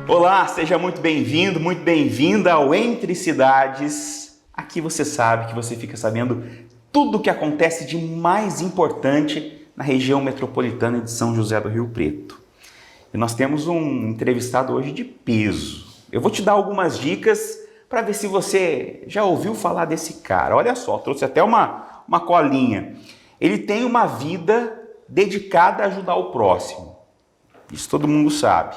Olá, seja muito bem-vindo, muito bem-vinda ao Entre Cidades. Aqui você sabe que você fica sabendo tudo o que acontece de mais importante na região metropolitana de São José do Rio Preto. E nós temos um entrevistado hoje de peso. Eu vou te dar algumas dicas para ver se você já ouviu falar desse cara. Olha só, trouxe até uma colinha. Ele tem uma vida dedicada a ajudar o próximo. Isso todo mundo sabe.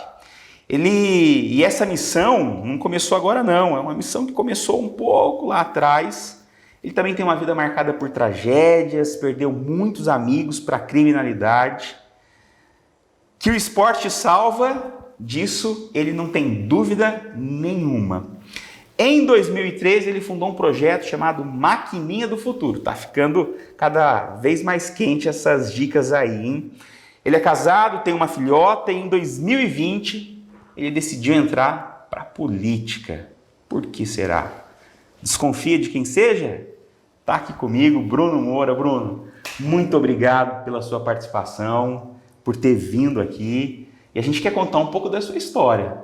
E essa missão não começou agora não, é uma missão que começou um pouco lá atrás. Ele também tem uma vida marcada por tragédias, perdeu muitos amigos para a criminalidade. Que o esporte salva, disso ele não tem dúvida nenhuma. Em 2013 ele fundou um projeto chamado Maquininha do Futuro. Tá ficando cada vez mais quente essas dicas aí, hein? Ele é casado, tem uma filhota e em 2020 ele decidiu entrar para a política. Por que será? Desconfia de quem seja? Tá aqui comigo, Bruno Moura. Bruno, muito obrigado pela sua participação, por ter vindo aqui. E a gente quer contar um pouco da sua história.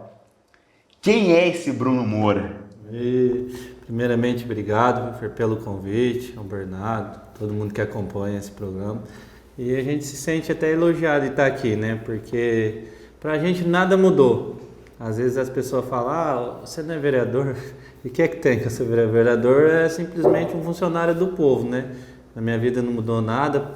Quem é esse Bruno Moura? Primeiramente, obrigado pelo convite, ao Bernardo, todo mundo que acompanha esse programa. E a gente se sente até elogiado de estar aqui, né? Porque pra gente nada mudou. Às vezes as pessoas falam, você não é vereador? E o que é que tem que ser vereador? Vereador é simplesmente um funcionário do povo, né? Na minha vida não mudou nada.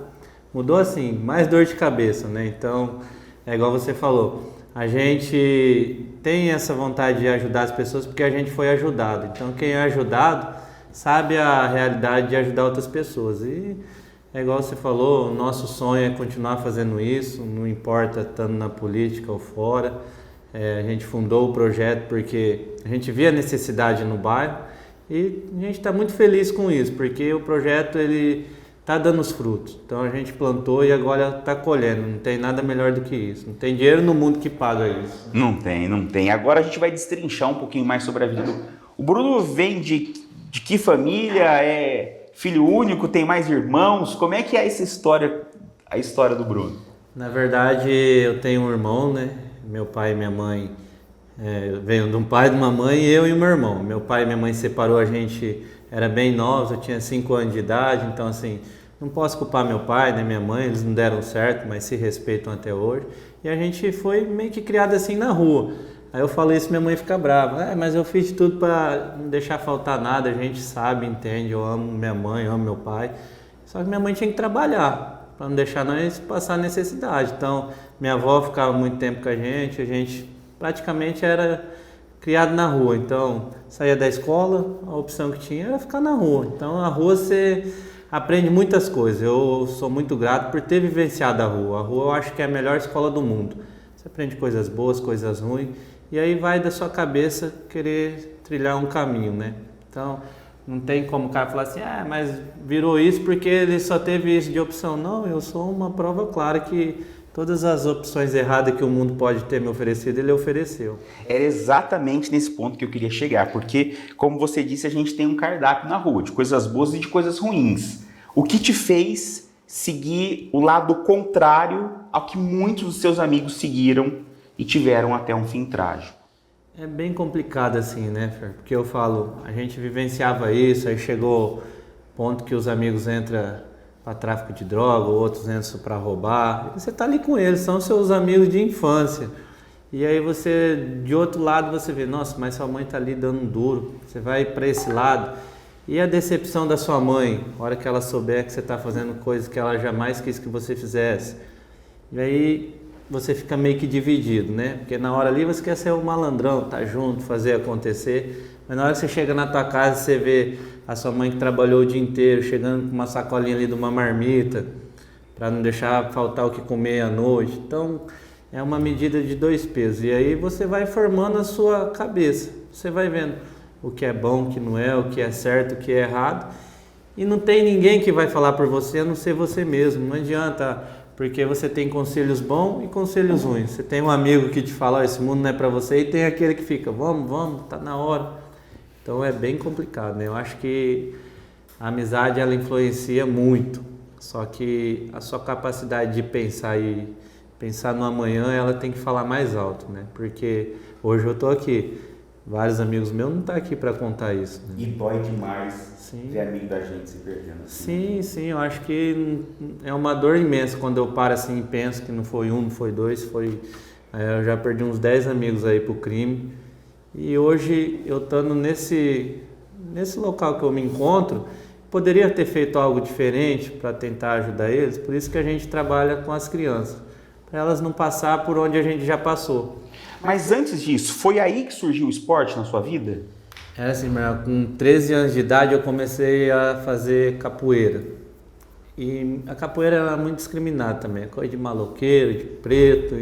Mudou assim, mais dor de cabeça, né? Então, é igual você falou, a gente tem essa vontade de ajudar as pessoas porque a gente foi ajudado. Então, quem é ajudado sabe a realidade de ajudar outras pessoas. E é igual você falou, o nosso sonho é continuar fazendo isso, não importa estando na política ou fora. A gente fundou o projeto porque a gente via a necessidade no bairro e a gente está muito feliz com isso, porque o projeto ele está dando os frutos. Então a gente plantou e agora está colhendo. Não tem nada melhor do que isso. Não tem dinheiro no mundo que paga isso. Não tem. Agora a gente vai destrinchar um pouquinho mais sobre a vida do... O Bruno vem de que família? É filho único? Tem mais irmãos? Como é que é essa história, a história do Bruno? Na verdade, eu tenho um irmão, né? Meu pai e minha mãe venho de um pai, de uma mãe, eu e o meu irmão. Meu pai e minha mãe separou a gente, era bem novos, eu tinha 5 anos de idade, então assim, não posso culpar meu pai nem minha mãe, eles não deram certo, mas se respeitam até hoje. E a gente foi meio que criado assim na rua. Aí eu falo isso, minha mãe fica brava. Mas eu fiz de tudo para não deixar faltar nada, a gente sabe, entende, eu amo minha mãe, amo meu pai. Só que minha mãe tinha que trabalhar, para não deixar nós passar necessidade. Então, minha avó ficava muito tempo com a gente praticamente era criado na rua. Então, saía da escola, a opção que tinha era ficar na rua. Então, na rua você aprende muitas coisas. Eu sou muito grato por ter vivenciado a rua. A rua eu acho que é a melhor escola do mundo. Você aprende coisas boas, coisas ruins, e aí vai da sua cabeça querer trilhar um caminho, né? Então, não tem como o cara falar assim, mas virou isso porque ele só teve isso de opção. Não, eu sou uma prova clara que todas as opções erradas que o mundo pode ter me oferecido, ele ofereceu. Era exatamente nesse ponto que eu queria chegar, porque, como você disse, a gente tem um cardápio na rua, de coisas boas e de coisas ruins. O que te fez seguir o lado contrário ao que muitos dos seus amigos seguiram e tiveram até um fim trágico? É bem complicado assim, né, Fer? Porque eu falo, a gente vivenciava isso, aí chegou ponto que os amigos entram para tráfico de droga, outros entram para roubar. Você tá ali com eles, são seus amigos de infância. E aí você, de outro lado, você vê, nossa, mas sua mãe tá ali dando um duro. Você vai para esse lado. E a decepção da sua mãe, a hora que ela souber que você tá fazendo coisas que ela jamais quis que você fizesse. E aí você fica meio que dividido, né? Porque na hora ali você quer ser um malandrão, tá junto, fazer acontecer. Mas na hora que você chega na tua casa, você vê a sua mãe que trabalhou o dia inteiro, chegando com uma sacolinha ali de uma marmita, para não deixar faltar o que comer à noite. Então, é uma medida de 2 pesos. E aí você vai formando a sua cabeça. Você vai vendo o que é bom, o que não é, o que é certo, o que é errado. E não tem ninguém que vai falar por você, a não ser você mesmo. Não adianta, porque você tem conselhos bons e conselhos ruins. Você tem um amigo que te fala, esse mundo não é para você, e tem aquele que fica, vamos, tá na hora. Então é bem complicado, né? Eu acho que a amizade ela influencia muito, só que a sua capacidade de pensar e pensar no amanhã, ela tem que falar mais alto, né? Porque hoje eu tô aqui, vários amigos meus não estão aqui para contar isso. Né? E dói demais Sim. ver amigo da gente se perdendo assim. Sim, eu acho que é uma dor imensa quando eu paro assim e penso que não foi um, não foi dois, foi... eu já perdi uns 10 amigos aí pro crime. E hoje eu estando nesse local que eu me encontro, poderia ter feito algo diferente para tentar ajudar eles, por isso que a gente trabalha com as crianças, para elas não passar por onde a gente já passou. Mas antes disso, foi aí que surgiu o esporte na sua vida? Era assim, com 13 anos de idade eu comecei a fazer capoeira. E a capoeira era muito discriminada também, coisa de maloqueiro, de preto.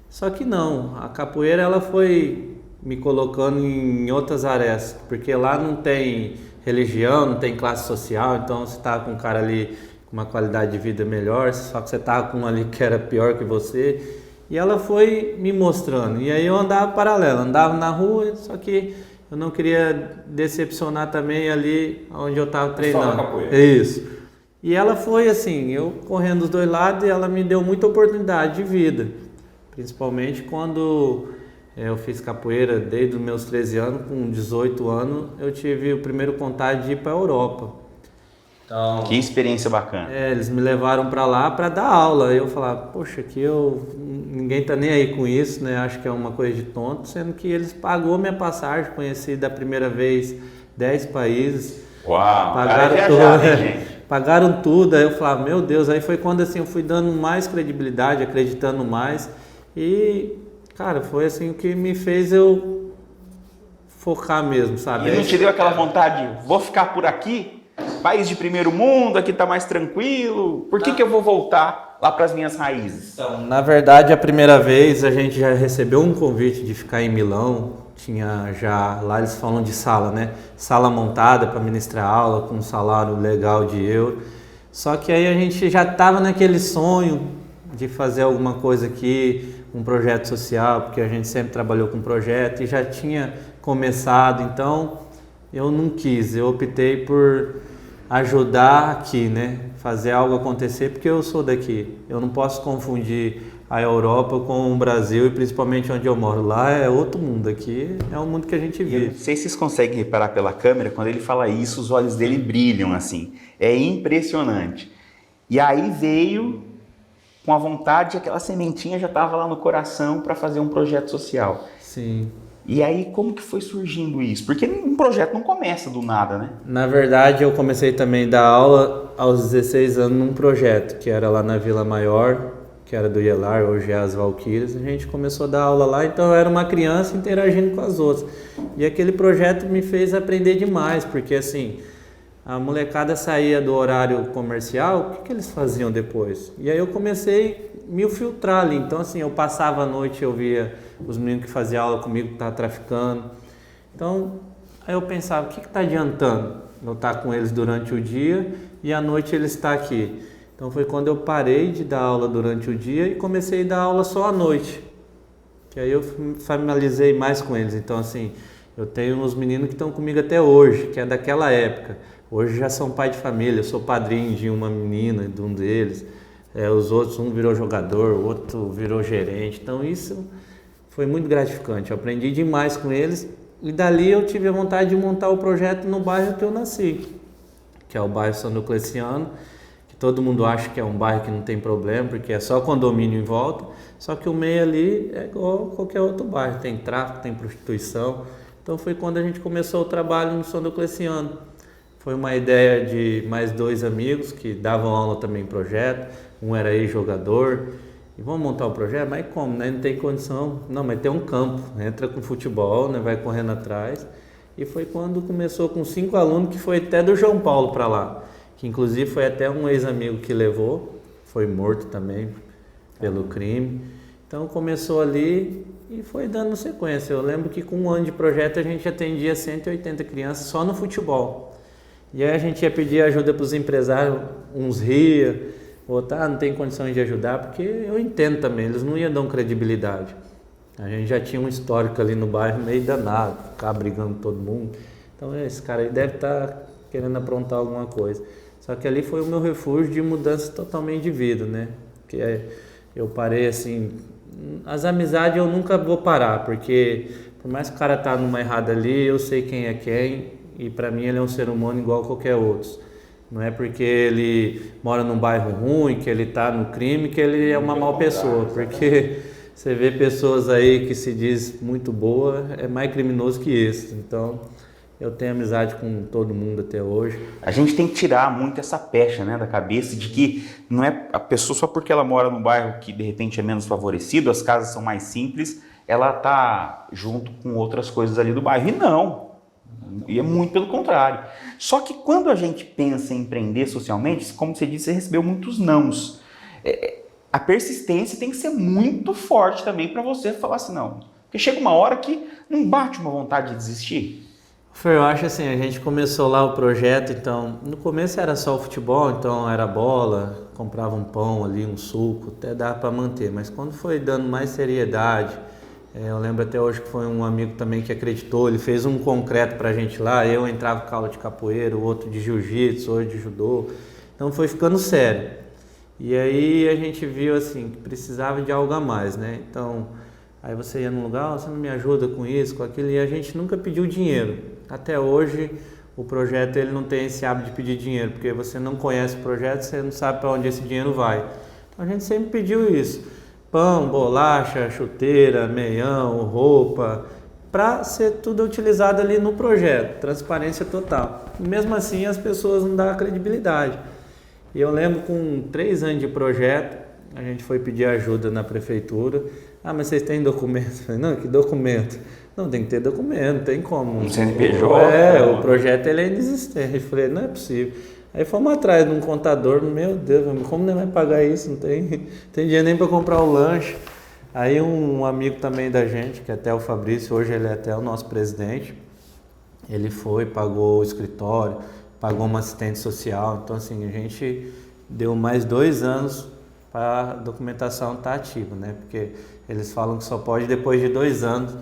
Só que não, a capoeira ela foi me colocando em outras arestas, porque lá não tem religião, não tem classe social, então você tá com um cara ali com uma qualidade de vida melhor, só que você tava com um ali que era pior que você. E ela foi me mostrando, e aí eu andava paralelo, andava na rua, só que eu não queria decepcionar também ali onde eu estava treinando. Só na capoeira. Isso. E ela foi assim, eu correndo dos dois lados e ela me deu muita oportunidade de vida. Principalmente quando eu fiz capoeira desde os meus 13 anos, com 18 anos eu tive o primeiro contato de ir para a Europa. Então, que experiência bacana. eles me levaram para lá para dar aula. Eu falava, poxa, aqui ninguém tá nem aí com isso, né? Acho que é uma coisa de tonto, sendo que eles pagou minha passagem, conheci da primeira vez 10 países. Uau, pagaram cara tudo, viajado, hein, gente? Pagaram tudo. Aí eu falava, meu Deus, aí foi quando assim eu fui dando mais credibilidade, acreditando mais. E, cara, foi assim o que me fez eu focar mesmo, sabe? E não te deu aquela vontade, vou ficar por aqui? País de primeiro mundo, aqui tá mais tranquilo. Por que eu vou voltar lá para as minhas raízes? Então, na verdade, a primeira vez a gente já recebeu um convite de ficar em Milão. Tinha já, lá eles falam de sala, né? Sala montada para ministrar aula com um salário legal de euro. Só que aí a gente já estava naquele sonho de fazer alguma coisa aqui, um projeto social, porque a gente sempre trabalhou com projeto e já tinha começado. Então, eu não quis, eu optei por ajudar aqui, né? Fazer algo acontecer, porque eu sou daqui. Eu não posso confundir a Europa com o Brasil e principalmente onde eu moro. Lá é outro mundo, aqui é o mundo que a gente Eu vive. não sei se vocês conseguem reparar pela câmera, quando ele fala isso, os olhos dele brilham assim. É impressionante. E aí veio com a vontade, aquela sementinha já estava lá no coração para fazer um projeto social. Sim. E aí, como que foi surgindo isso? Porque um projeto não começa do nada, né? Na verdade, eu comecei também a dar aula aos 16 anos num projeto, que era lá na Vila Maior, que era do IELAR, hoje é as Valquírias. A gente começou a dar aula lá, então eu era uma criança interagindo com as outras. E aquele projeto me fez aprender demais, porque assim, a molecada saía do horário comercial, o que eles faziam depois? E aí eu comecei a me filtrar ali. Então assim, eu passava a noite, eu via os meninos que faziam aula comigo que estavam traficando. Então, aí eu pensava, o que está adiantando eu estar com eles durante o dia e à noite eles estar aqui? Então foi quando eu parei de dar aula durante o dia e comecei a dar aula só à noite. Que aí eu me familiarizei mais com eles. Então assim, eu tenho uns meninos que estão comigo até hoje, que é daquela época. Hoje já são pai de família, eu sou padrinho de uma menina, de um deles. Os outros, um virou jogador, o outro virou gerente. Então isso foi muito gratificante. Eu aprendi demais com eles e dali eu tive a vontade de montar o projeto no bairro que eu nasci, que é o bairro São Diocleciano, que todo mundo acha que é um bairro que não tem problema, porque é só condomínio em volta, só que o meio ali é igual a qualquer outro bairro, tem tráfico, tem prostituição. Então foi quando a gente começou o trabalho no São Diocleciano. Foi uma ideia de mais 2 amigos que davam aula também em projeto, um era ex-jogador. E vamos montar o projeto? Mas como, né? Não tem condição. Não, mas tem um campo. Entra com futebol, né? Vai correndo atrás. E foi quando começou com 5 alunos, que foi até do João Paulo para lá. Que inclusive foi até um ex-amigo que levou. Foi morto também pelo crime. Então começou ali e foi dando sequência. Eu lembro que com 1 ano de projeto a gente atendia 180 crianças só no futebol. E aí a gente ia pedir ajuda para os empresários, uns ria, outros não tem condições de ajudar, porque eu entendo também, eles não iam dar credibilidade. A gente já tinha um histórico ali no bairro meio danado, ficar brigando com todo mundo. Então esse cara aí deve estar querendo aprontar alguma coisa. Só que ali foi o meu refúgio de mudança totalmente de vida, né? Que eu parei assim, as amizades eu nunca vou parar, porque por mais que o cara tá numa errada ali, eu sei quem é quem, e pra mim ele é um ser humano igual a qualquer outro. Não é porque ele mora num bairro ruim, que ele tá no crime, que ele é uma má pessoa, porque você vê pessoas aí que se diz muito boa, é mais criminoso que esse. Então, eu tenho amizade com todo mundo até hoje. A gente tem que tirar muito essa pecha, né, da cabeça de que não é a pessoa só porque ela mora num bairro que de repente é menos favorecido, as casas são mais simples, ela tá junto com outras coisas ali do bairro. E não. E é muito pelo contrário. Só que quando a gente pensa em empreender socialmente, como você disse, você recebeu muitos nãos. A persistência tem que ser muito forte também para você falar assim, não. Porque chega uma hora que não bate uma vontade de desistir. Fer, eu acho assim, a gente começou lá o projeto, então, no começo era só o futebol, então era bola, comprava um pão ali, um suco, até dava para manter, mas quando foi dando mais seriedade, eu lembro até hoje que foi um amigo também que acreditou, ele fez um concreto pra gente lá, eu entrava com aula de capoeira, o outro de jiu-jitsu, outro de judô, então foi ficando sério. E aí a gente viu assim, que precisava de algo a mais, né, então... Aí você ia num lugar, você não me ajuda com isso, com aquilo, e a gente nunca pediu dinheiro. Até hoje o projeto ele não tem esse hábito de pedir dinheiro, porque você não conhece o projeto, você não sabe para onde esse dinheiro vai. Então a gente sempre pediu isso, pão, bolacha, chuteira, meião, roupa, para ser tudo utilizado ali no projeto, transparência total. E mesmo assim as pessoas não dão credibilidade. E eu lembro com 3 anos de projeto, a gente foi pedir ajuda na prefeitura. Ah, mas vocês têm documento? Eu falei, não, que documento? Não, tem que ter documento, não tem como. Um CNPJ? O projeto ele é inexistente. Eu falei, não é possível. Aí fomos atrás de um contador, meu Deus, como nem vai pagar isso? Não tem dinheiro nem para comprar o lanche. Aí um amigo também da gente, que é até o Fabrício, hoje ele é até o nosso presidente, ele foi, pagou o escritório, pagou uma assistente social. Então assim, a gente deu mais 2 anos para a documentação estar ativa, né? Porque eles falam que só pode depois de 2 anos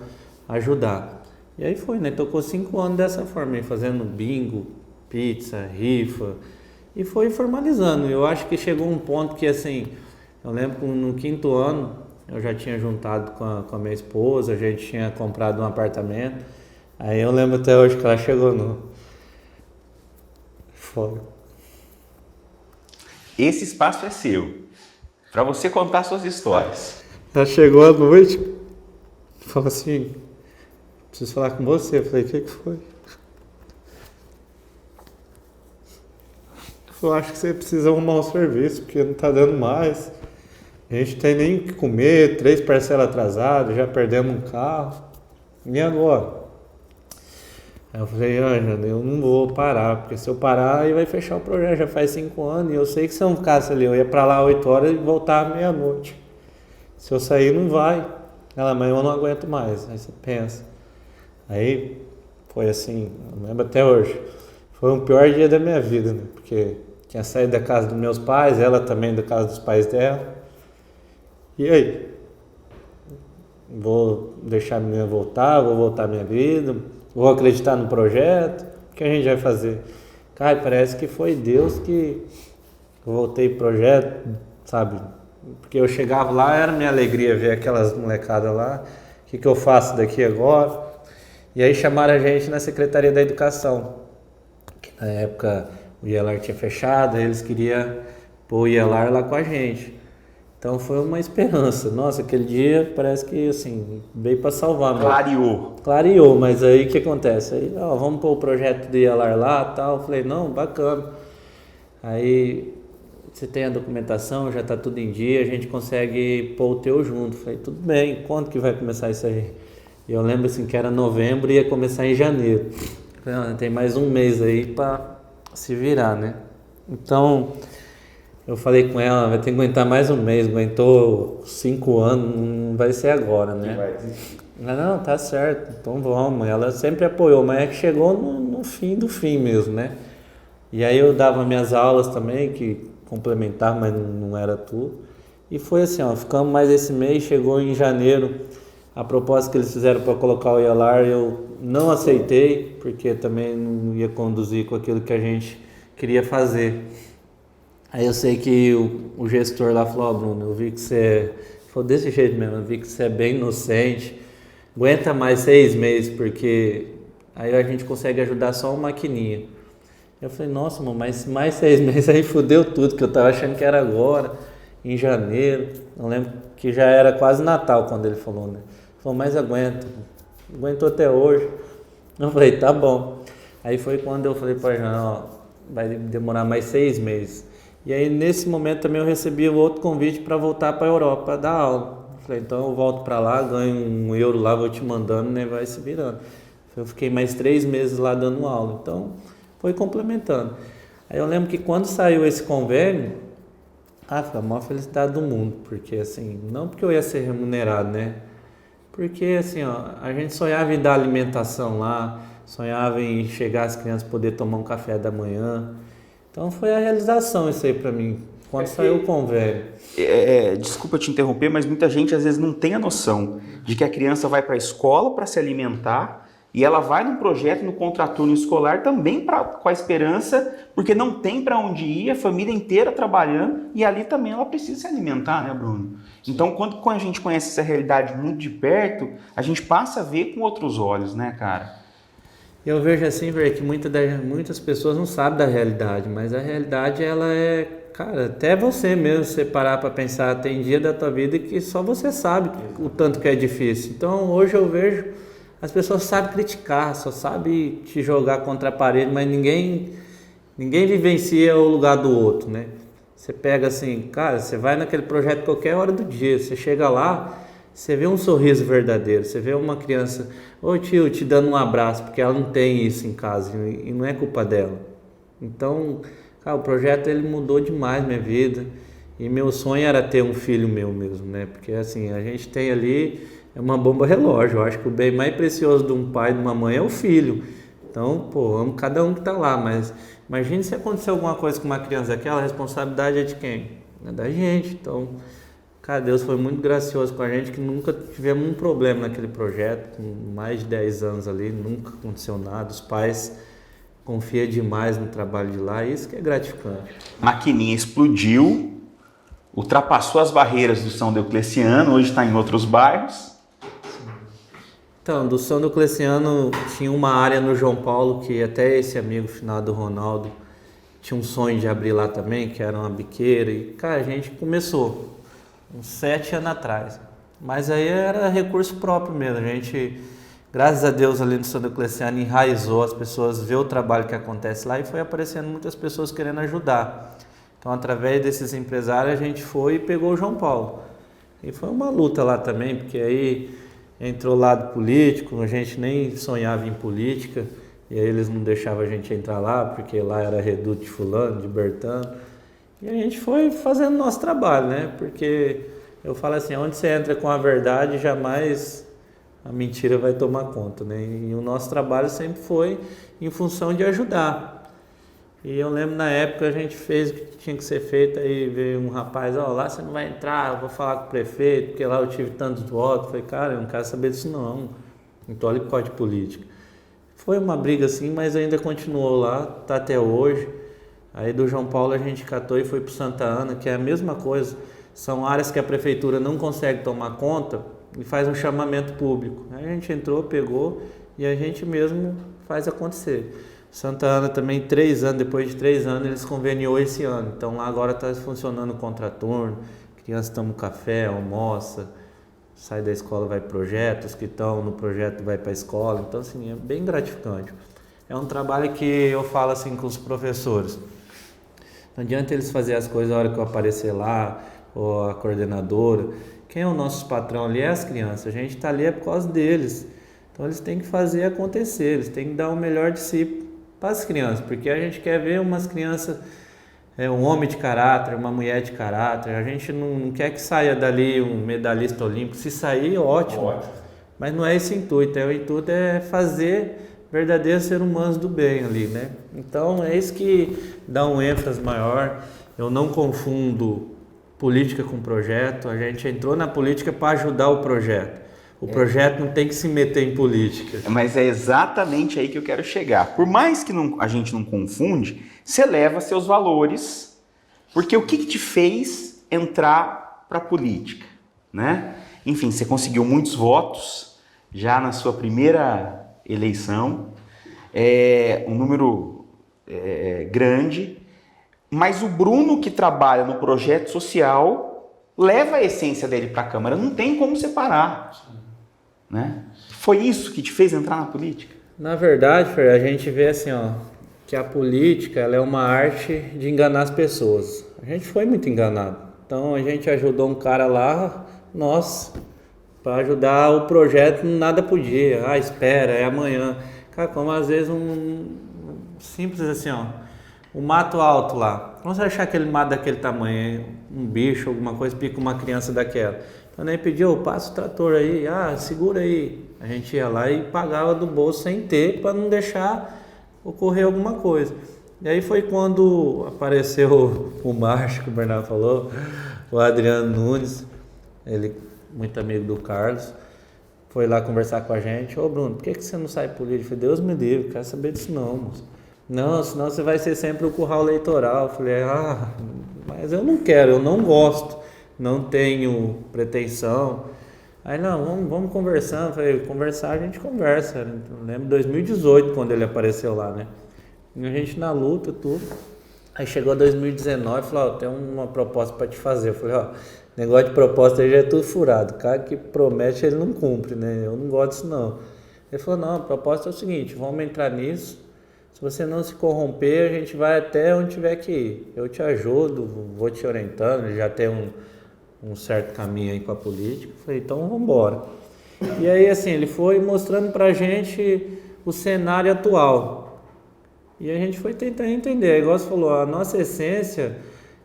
ajudar. E aí foi, né? Tocou 5 anos dessa forma, aí, fazendo bingo, pizza, rifa, e foi formalizando. Eu acho que chegou um ponto que assim, eu lembro que no 5º ano eu já tinha juntado com a minha esposa, a gente tinha comprado um apartamento. Aí eu lembro até hoje que ela chegou no... Foda. Esse espaço é seu. Para você contar suas histórias. Ela chegou à noite, falou assim, preciso falar com você. Eu falei, o que foi? Ela falou, acho que você precisa arrumar um serviço, porque não tá dando mais. A gente não tem nem o que comer, 3 parcelas atrasadas, já perdemos um carro. E agora? Aí eu falei, Ângela, eu não vou parar, porque se eu parar, aí vai fechar o projeto, já faz 5 anos, e eu sei que se eu não ficasse ali, eu ia pra lá 8 horas e voltar à meia-noite. Se eu sair, não vai. Ela, mas eu não aguento mais. Aí você pensa. Aí foi assim, eu lembro até hoje, foi o pior dia da minha vida, né? Porque tinha saído da casa dos meus pais, ela também da casa dos pais dela. E aí? Vou deixar a menina voltar, vou voltar à minha vida... Vou acreditar no projeto, o que a gente vai fazer? Cara, parece que foi Deus que eu voltei pro projeto, sabe? Porque eu chegava lá, era minha alegria ver aquelas molecadas lá, o que eu faço daqui agora? E aí chamaram a gente na Secretaria da Educação, que na época o IELAR tinha fechado, aí eles queriam pôr o IELAR lá com a gente. Então foi uma esperança. Nossa, aquele dia parece que assim, veio para salvar. Clareou, mas aí o que acontece? Aí, vamos pôr o projeto do IELAR lá e tal. Eu falei, não, bacana. Aí você tem a documentação, já está tudo em dia, a gente consegue pôr o teu junto. Eu falei, tudo bem, quando que vai começar isso aí? E eu lembro assim que era novembro e ia começar em janeiro. Eu falei, tem mais um mês aí para se virar, né? Então... Eu falei com ela, vai ter que aguentar mais um mês, aguentou 5 anos, não vai ser agora, né? Não, tá certo, então vamos. Ela sempre apoiou, mas é que chegou no fim do fim mesmo, né? E aí eu dava minhas aulas também, que complementar, mas não era tudo. E foi assim, ficamos mais esse mês, chegou em janeiro, a proposta que eles fizeram para colocar o IELAR, eu não aceitei, porque também não ia conduzir com aquilo que a gente queria fazer. Aí eu sei que o gestor lá falou, Bruno, eu vi que você... Falou desse jeito mesmo, eu vi que você é bem inocente, aguenta mais 6 meses, porque aí a gente consegue ajudar só uma maquininha. Eu falei, nossa, mano, mas mais 6 meses aí fudeu tudo, que eu tava achando que era agora, em janeiro. Eu lembro que já era quase Natal quando ele falou, né? Ele falou, mas aguentou até hoje. Eu falei, tá bom. Aí foi quando eu falei pra Jana, ó, vai demorar mais 6 meses. E aí nesse momento também eu recebi outro convite para voltar para a Europa dar aula. Eu falei, então eu volto para lá, ganho €1 lá, vou te mandando, né, vai se virando. Eu fiquei mais 3 meses lá dando aula, então foi complementando. Aí eu lembro que quando saiu esse convênio, foi a maior felicidade do mundo, porque assim, não porque eu ia ser remunerado, né? Porque assim, ó, a gente sonhava em dar alimentação lá, sonhava em chegar as crianças poder tomar um café da manhã. Então foi a realização isso aí para mim, quando saiu o convênio. Desculpa te interromper, mas muita gente às vezes não tem a noção de que a criança vai para a escola para se alimentar e ela vai num projeto no contraturno escolar também com a esperança, porque não tem para onde ir, a família inteira trabalhando e ali também ela precisa se alimentar, né, Bruno? Então quando a gente conhece essa realidade muito de perto, a gente passa a ver com outros olhos, né, cara? Eu vejo assim, velho, que muitas pessoas não sabem da realidade, mas a realidade ela é, cara, até você mesmo se parar para pensar, tem dia da tua vida que só você sabe o tanto que é difícil. Então hoje eu vejo as pessoas sabem criticar, só sabem te jogar contra a parede, mas ninguém vivencia o lugar do outro, né? Você pega assim, cara, você vai naquele projeto qualquer hora do dia, você chega lá, você vê um sorriso verdadeiro, você vê uma criança, ô tio, te dando um abraço, porque ela não tem isso em casa e não é culpa dela. Então, cara, o projeto ele mudou demais minha vida e meu sonho era ter um filho meu mesmo, né? Porque assim, a gente tem ali uma bomba relógio, eu acho que o bem mais precioso de um pai e de uma mãe é o filho. Então, pô, amo cada um que tá lá, mas imagine se acontecer alguma coisa com uma criança daquela, a responsabilidade é de quem? É da gente, então... Cara, Deus foi muito gracioso com a gente, que nunca tivemos um problema naquele projeto, com mais de 10 anos ali, nunca aconteceu nada, os pais confiam demais no trabalho de lá, isso que é gratificante. Maquininha explodiu, ultrapassou as barreiras do São Diocleciano, hoje está em outros bairros. Então, do São Diocleciano tinha uma área no João Paulo, que até esse amigo finado Ronaldo tinha um sonho de abrir lá também, que era uma biqueira, e cara, a gente começou uns 7 anos atrás, mas aí era recurso próprio mesmo, a gente, graças a Deus ali no São Diocleciano enraizou, as pessoas vê o trabalho que acontece lá e foi aparecendo muitas pessoas querendo ajudar, então através desses empresários a gente foi e pegou o João Paulo, e foi uma luta lá também, porque aí entrou o lado político, a gente nem sonhava em política, e aí eles não deixavam a gente entrar lá, porque lá era reduto de fulano, de Bertano. E a gente foi fazendo nosso trabalho, né? Porque eu falo assim, onde você entra com a verdade, jamais a mentira vai tomar conta, né? E o nosso trabalho sempre foi em função de ajudar. E eu lembro na época a gente fez o que tinha que ser feito, aí veio um rapaz, lá você não vai entrar, eu vou falar com o prefeito, porque lá eu tive tantos votos. Eu falei, cara, eu não quero saber disso não olhe por causa de política. Foi uma briga assim, mas ainda continuou lá, tá até hoje. Aí do João Paulo a gente catou e foi para Santa Ana, que é a mesma coisa. São áreas que a prefeitura não consegue tomar conta e faz um chamamento público. Aí a gente entrou, pegou e a gente mesmo faz acontecer. Santa Ana também, 3 anos, depois de 3 anos, eles conveniou esse ano. Então lá agora está funcionando o contraturno, crianças tomam café, almoça, sai da escola, vai para projetos, que estão no projeto vai para a escola. Então assim, é bem gratificante. É um trabalho que eu falo assim com os professores. Não adianta eles fazerem as coisas na hora que eu aparecer lá, ou a coordenadora. Quem é o nosso patrão ali é as crianças. A gente está ali é por causa deles. Então eles têm que fazer acontecer, eles têm que dar o melhor de si para as crianças. Porque a gente quer ver umas crianças, um homem de caráter, uma mulher de caráter. A gente não quer que saia dali um medalhista olímpico. Se sair, ótimo. Mas não é esse o intuito. O intuito é fazer verdadeiros seres humanos do bem ali, né? Então é isso que dá um ênfase maior. Eu não confundo política com projeto. A gente entrou na política para ajudar o projeto. O projeto não tem que se meter em política. Mas é exatamente aí que eu quero chegar. Por mais que a gente não confunde, você leva seus valores Porque o que te fez entrar para a política, né? Enfim, você conseguiu muitos votos já na sua primeira eleição, um número grande, mas o Bruno que trabalha no projeto social leva a essência dele para a Câmara, não tem como separar, né? Foi isso que te fez entrar na política? Na verdade, Fer, a gente vê assim, ó, que a política ela é uma arte de enganar as pessoas. A gente foi muito enganado. Então a gente ajudou um cara lá, para ajudar o projeto, nada podia. Ah, espera, é amanhã. Cara, como às vezes simples assim, ó, o mato alto lá. Vamos achar aquele mato daquele tamanho, um bicho, alguma coisa, pica uma criança daquela. Então nem pediu, passa o trator aí, segura aí. A gente ia lá e pagava do bolso sem ter, para não deixar ocorrer alguma coisa. E aí foi quando apareceu o Márcio, que o Bernardo falou, o Adriano Nunes, ele muito amigo do Carlos, foi lá conversar com a gente. Ô Bruno, por que você não sai político? Eu falei, Deus me livre, não quero saber disso não, moço. Não, senão você vai ser sempre o curral eleitoral. Eu falei, mas eu não quero, eu não gosto, não tenho pretensão. Aí não, vamos conversando. Eu falei, conversar a gente conversa. Eu lembro de 2018 quando ele apareceu lá, né? E a gente na luta, tudo. Aí chegou 2019 e falou, tem uma proposta para te fazer. Eu falei, negócio de proposta aí já é tudo furado. O cara que promete, ele não cumpre, né? Eu não gosto disso não. Ele falou, não, a proposta é o seguinte, vamos entrar nisso. Se você não se corromper, a gente vai até onde tiver que ir. Eu te ajudo, vou te orientando, já tem um certo caminho aí com a política. Eu falei, então vamos embora. E aí, assim, ele foi mostrando pra gente o cenário atual. E a gente foi tentando entender. Igual você falou, a nossa essência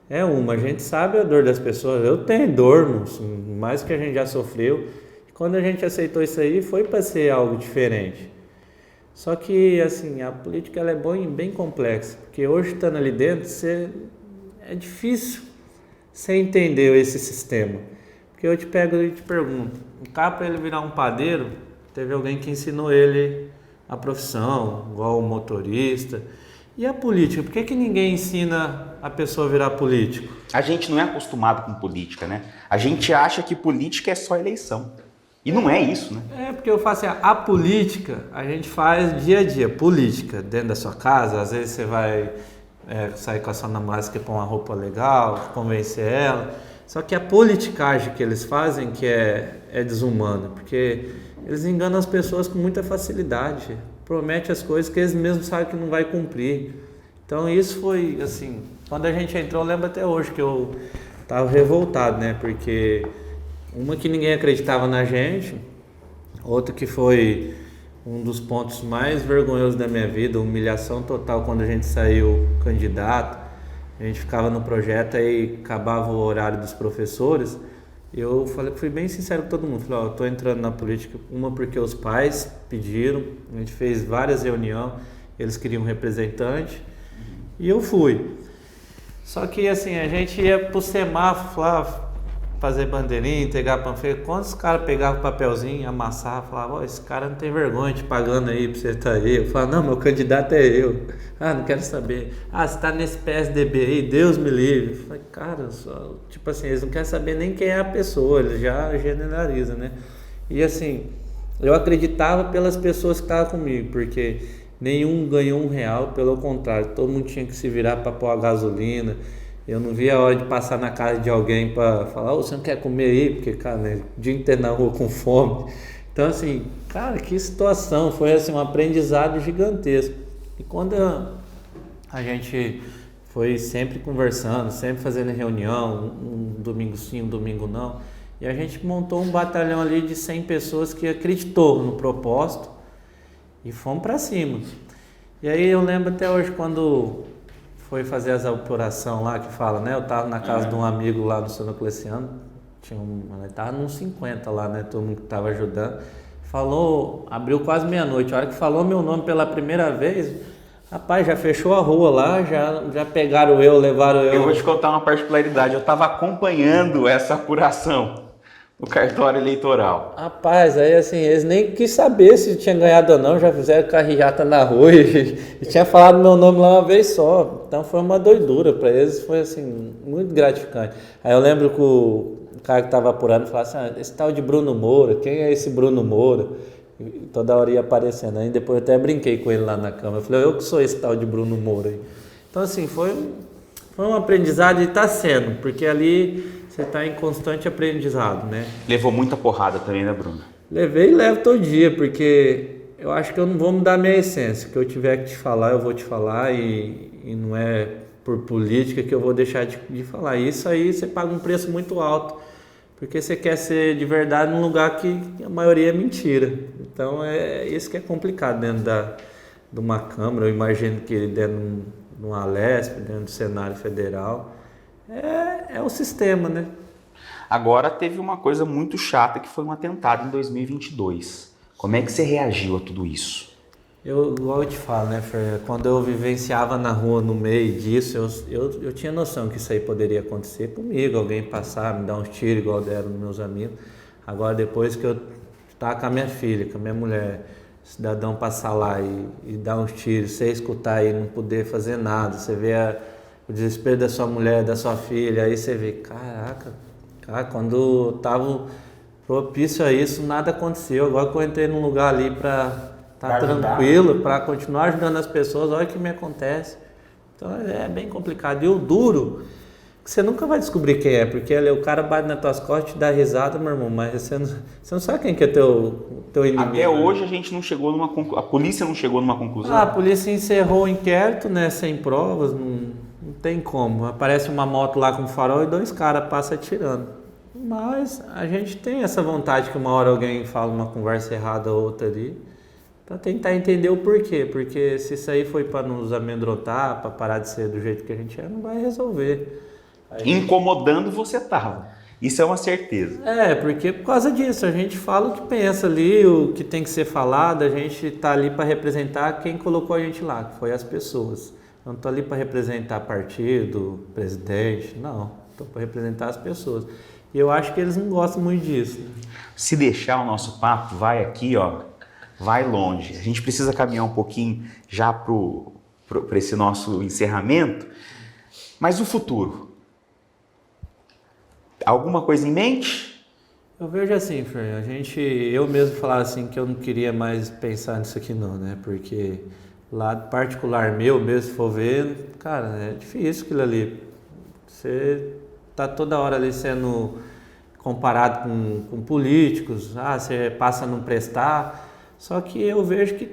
é a gente sabe a dor das pessoas. Eu tenho dor, moço, mais que a gente já sofreu. E quando a gente aceitou isso aí, foi para ser algo diferente. Só que, assim, a política ela é bem complexa, porque hoje estando ali dentro, é difícil você entender esse sistema. Porque eu te pego e te pergunto, o cara para ele virar um padeiro, teve alguém que ensinou ele a profissão, igual o motorista. E a política, por que ninguém ensina a pessoa a virar político? A gente não é acostumado com política, né? A gente acha que política é só eleição. E não é isso, né? Porque eu faço assim, a política a gente faz dia a dia, política, dentro da sua casa, às vezes você vai sair com a sua namorada, que põe uma roupa legal, convencer ela, só que a politicagem que eles fazem que é desumana, porque eles enganam as pessoas com muita facilidade, prometem as coisas que eles mesmos sabem que não vai cumprir. Então isso foi assim, quando a gente entrou, eu lembro até hoje que eu estava revoltado, né, porque uma que ninguém acreditava na gente, outra que foi um dos pontos mais vergonhosos da minha vida, humilhação total quando a gente saiu candidato, a gente ficava no projeto aí acabava o horário dos professores, eu fui bem sincero com todo mundo, falei, eu tô entrando na política, uma porque os pais pediram, a gente fez várias reuniões, eles queriam um representante e eu fui. Só que assim, a gente ia pro semáforo, fazer bandeirinha, entregar panfleto. Quando os caras pegavam o papelzinho, amassavam, falavam, esse cara não tem vergonha te pagando aí pra você estar aí. Eu falava, não, meu candidato é eu. Não quero saber. Você tá nesse PSDB aí, Deus me livre. Eu falei, cara, tipo assim, eles não querem saber nem quem é a pessoa, eles já generalizam, né? E assim, eu acreditava pelas pessoas que estavam comigo, porque nenhum ganhou R$1, pelo contrário, todo mundo tinha que se virar para pôr a gasolina. Eu não via a hora de passar na casa de alguém para falar, você não quer comer aí? Porque, cara, né, o dia inteiro na rua com fome. Então, assim, cara, que situação. Foi, assim, um aprendizado gigantesco. E quando a gente foi sempre conversando, sempre fazendo reunião, um domingo sim, um domingo não, e a gente montou um batalhão ali de 100 pessoas que acreditou no propósito e fomos para cima. E aí eu lembro até hoje quando foi fazer as apuração lá que fala, né? Eu tava na casa de um amigo lá no São Cleciano, ele tava nos 50 lá, né? Todo mundo que tava ajudando. Falou, abriu quase meia-noite. A hora que falou meu nome pela primeira vez, rapaz, já fechou a rua lá, já pegaram levaram eu. Eu vou te contar uma particularidade. Eu tava acompanhando essa apuração. o cartório eleitoral. Rapaz, aí assim, eles nem quis saber se tinha ganhado ou não, já fizeram carreata na rua e tinha falado meu nome lá uma vez só. Então foi uma doidura para eles, foi assim, muito gratificante. Aí eu lembro que o cara que estava apurando falava assim, esse tal de Bruno Moura, quem é esse Bruno Moura? E toda hora ia aparecendo. Aí depois eu até brinquei com ele lá na cama. Eu falei, eu que sou esse tal de Bruno Moura aí. Então assim, foi um aprendizado e está sendo, porque ali você está em constante aprendizado, né? Levou muita porrada também, né, Bruno? Levei e levo todo dia, porque eu acho que eu não vou mudar a minha essência. O que eu tiver que te falar, eu vou te falar e não é por política que eu vou deixar de falar. Isso aí você paga um preço muito alto, porque você quer ser de verdade num lugar que a maioria é mentira. Então é isso que é complicado dentro de uma Câmara. Eu imagino que dentro de uma Alesp, dentro do cenário federal, é o sistema, né? Agora teve uma coisa muito chata que foi um atentado em 2022. Como é que você reagiu a tudo isso? Igual eu te falo, né, Fer? Quando eu vivenciava na rua no meio disso, eu tinha noção que isso aí poderia acontecer comigo, alguém passar, me dar uns tiros igual deram nos meus amigos. Agora, depois que eu estava com a minha filha, com a minha mulher, cidadão passar lá e dar uns tiros, você escutar e não poder fazer nada, você vê o desespero da sua mulher, da sua filha, aí você vê, caraca, cara, quando tava propício a isso, nada aconteceu. Agora que eu entrei num lugar ali para estar tranquilo, para continuar ajudando as pessoas, olha o que me acontece. Então é bem complicado. E o duro, que você nunca vai descobrir quem é, porque o cara bate nas tuas costas, te dá risada, meu irmão, mas você não sabe quem que é teu inimigo. Até hoje a gente não chegou numa conclusão, a polícia não chegou numa conclusão. A polícia encerrou o inquérito, né, sem provas, não tem como. Aparece uma moto lá com farol e 2 caras passam atirando. Mas a gente tem essa vontade que uma hora alguém fala uma conversa errada ou outra ali, para tentar entender o porquê. Porque se isso aí foi para nos amedrontar, para parar de ser do jeito que a gente é, não vai resolver. Incomodando você tava. Isso é uma certeza. Porque por causa disso, a gente fala o que pensa ali, o que tem que ser falado, a gente tá ali para representar quem colocou a gente lá, que foi as pessoas. Eu não tô ali para representar partido, presidente, não. Tô para representar as pessoas. E eu acho que eles não gostam muito disso. Se deixar o nosso papo, vai aqui, ó, vai longe. A gente precisa caminhar um pouquinho já para esse nosso encerramento. Mas o futuro? Alguma coisa em mente? Eu vejo assim, Fer, eu mesmo falava assim que eu não queria mais pensar nisso aqui não, né? Porque lado particular meu mesmo, se for ver, cara, é difícil aquilo ali. Você tá toda hora ali sendo comparado com políticos, você passa a não prestar, só que eu vejo que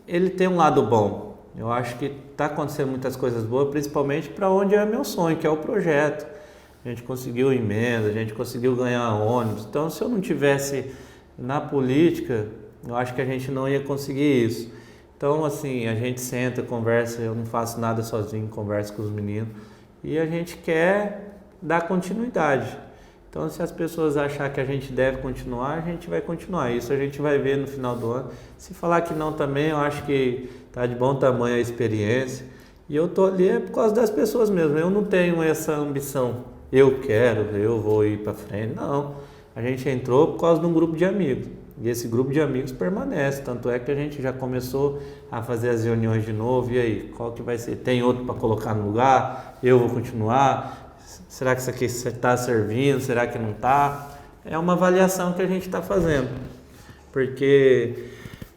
ele tem um lado bom. Eu acho que está acontecendo muitas coisas boas, principalmente para onde é meu sonho, que é o projeto. A gente conseguiu emenda, a gente conseguiu ganhar ônibus. Então, se eu não tivesse na política, eu acho que a gente não ia conseguir isso. Então, assim, a gente senta, conversa, eu não faço nada sozinho, converso com os meninos e a gente quer dar continuidade. Então, se as pessoas acharem que a gente deve continuar, a gente vai continuar. Isso a gente vai ver no final do ano. Se falar que não também, eu acho que está de bom tamanho a experiência. E eu tô ali por causa das pessoas mesmo. Eu não tenho essa ambição. Eu vou ir para frente. Não. A gente entrou por causa de um grupo de amigos. E esse grupo de amigos permanece. Tanto é que a gente já começou a fazer as reuniões de novo. E aí, qual que vai ser? Tem outro para colocar no lugar? Eu vou continuar? Será que isso aqui está servindo? Será que não está? É uma avaliação que a gente está fazendo. Porque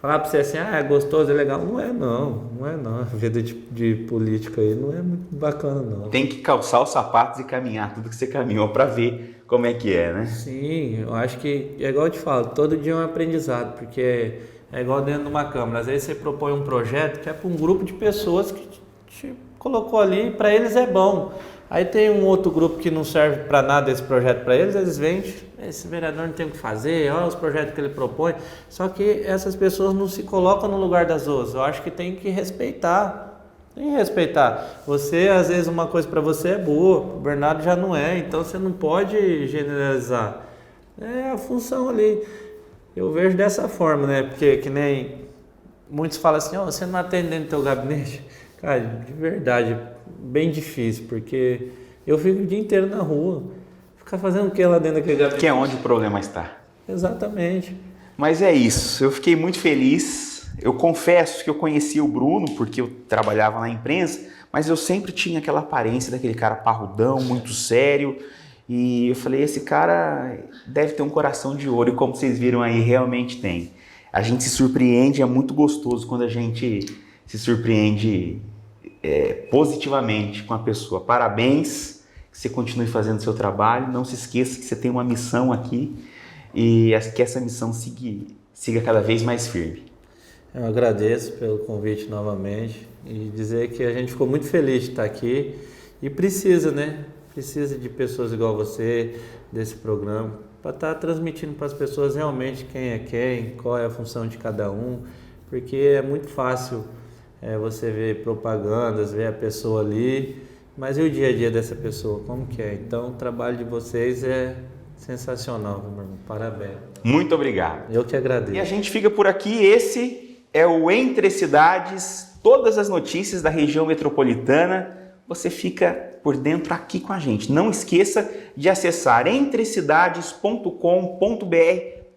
falar para você assim, é gostoso, é legal. Não é não. A vida de política aí não é muito bacana não. Tem que calçar os sapatos e caminhar tudo que você caminhou para ver como é que é, né? Sim, eu acho que é igual eu te falo, todo dia é um aprendizado, porque é igual dentro de uma Câmara. Às vezes você propõe um projeto que é para um grupo de pessoas que te colocou ali, para eles é bom. Aí tem um outro grupo que não serve para nada esse projeto para eles vêm, esse vereador não tem o que fazer, olha os projetos que ele propõe. Só que essas pessoas não se colocam no lugar das outras. Eu acho que tem que respeitar. Tem que respeitar. Você, às vezes, uma coisa para você é boa, o Bernardo já não é, então você não pode generalizar. É a função ali. Eu vejo dessa forma, né? Porque que nem muitos falam assim, você não atende dentro do teu gabinete. Cara, de verdade, bem difícil, porque eu fico o dia inteiro na rua. Ficar fazendo o que lá dentro daquele gabinete? Que é onde o problema está. Exatamente. Mas é isso, eu fiquei muito feliz. Eu confesso que eu conhecia o Bruno porque eu trabalhava na imprensa, mas eu sempre tinha aquela aparência daquele cara parrudão, muito sério. E eu falei, esse cara deve ter um coração de ouro, e como vocês viram aí, realmente tem. A gente se surpreende, é muito gostoso quando a gente se surpreende positivamente com a pessoa. Parabéns, que você continue fazendo o seu trabalho, não se esqueça que você tem uma missão aqui e que essa missão siga cada vez mais firme. Eu agradeço pelo convite novamente e dizer que a gente ficou muito feliz de estar aqui e precisa, né? Precisa de pessoas igual você, desse programa, para estar transmitindo para as pessoas realmente quem é quem, qual é a função de cada um, porque é muito fácil você ver propagandas, ver a pessoa ali, mas e o dia a dia dessa pessoa, como que é? Então o trabalho de vocês é sensacional, meu irmão. Parabéns. Muito obrigado. Eu que agradeço. E a gente fica por aqui, esse é o Entre Cidades, todas as notícias da região metropolitana, você fica por dentro aqui com a gente. Não esqueça de acessar entrecidades.com.br,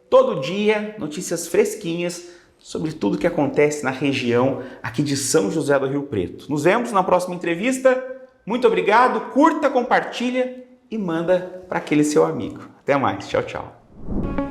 todo dia, notícias fresquinhas sobre tudo que acontece na região aqui de São José do Rio Preto. Nos vemos na próxima entrevista. Muito obrigado, curta, compartilha e manda para aquele seu amigo. Até mais, tchau, tchau.